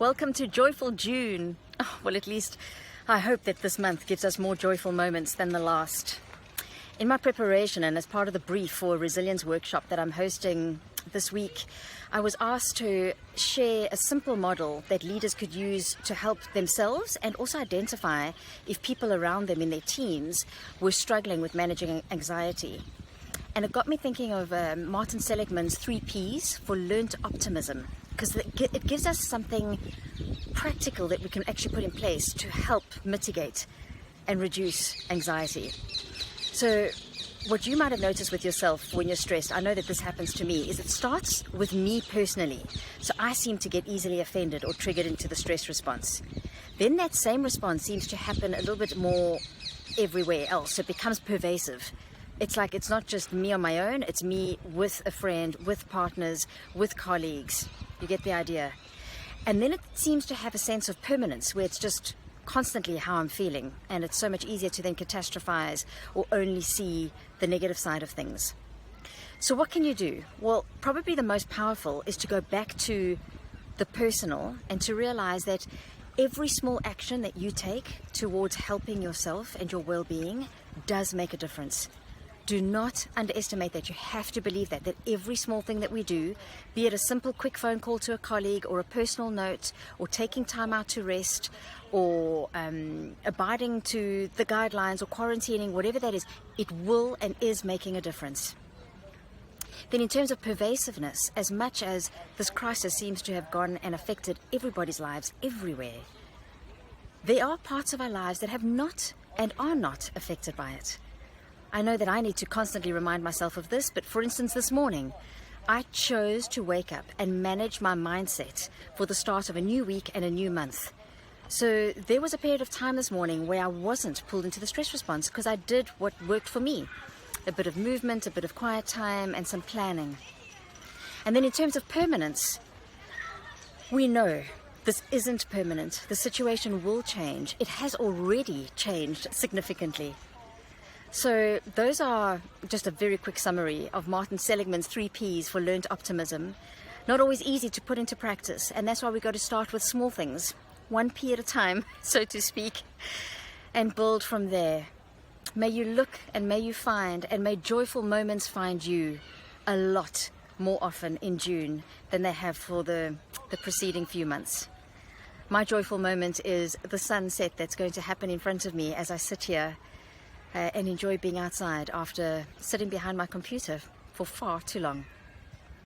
Welcome to Joyful June. Oh, well, at least I hope that this month gives us more joyful moments than the last. In my preparation and as part of the brief for a resilience workshop that I'm hosting this week, I was asked to share a simple model that leaders could use to help themselves and also identify if people around them in their teams were struggling with managing anxiety. And it got me thinking of Martin Seligman's 3 Ps for learned optimism, because it gives us something practical that we can actually put in place to help mitigate and reduce anxiety. So what you might have noticed with yourself when you're stressed, I know that this happens to me, is it starts with me personally. So I seem to get easily offended or triggered into the stress response. Then that same response seems to happen a little bit more everywhere else. So it becomes pervasive. It's like it's not just me on my own, it's me with a friend, with partners, with colleagues. You get the idea. And then it seems to have a sense of permanence where it's just constantly how I'm feeling, and it's so much easier to then catastrophize or only see the negative side of things. So what can you do? Well, probably the most powerful is to go back to the personal and to realize that every small action that you take towards helping yourself and your well-being does make a difference. Do not underestimate that. You have to believe that every small thing that we do, be it a simple quick phone call to a colleague or a personal note or taking time out to rest or abiding to the guidelines or quarantining, whatever that is, it will and is making a difference. Then in terms of pervasiveness, as much as this crisis seems to have gone and affected everybody's lives everywhere, there are parts of our lives that have not and are not affected by it. I know that I need to constantly remind myself of this, but for instance, this morning, I chose to wake up and manage my mindset for the start of a new week and a new month. So there was a period of time this morning where I wasn't pulled into the stress response because I did what worked for me. A bit of movement, a bit of quiet time, and some planning. And then in terms of permanence, we know this isn't permanent. The situation will change. It has already changed significantly. So those are just a very quick summary of Martin Seligman's 3 Ps for learned optimism. Not always easy to put into practice, and that's why we've got to start with small things, 1 P at a time, so to speak, and build from there. May you look and may you find, and may joyful moments find you a lot more often in June than they have for the preceding few months. My joyful moment is the sunset that's going to happen in front of me as I sit here and enjoy being outside after sitting behind my computer for far too long.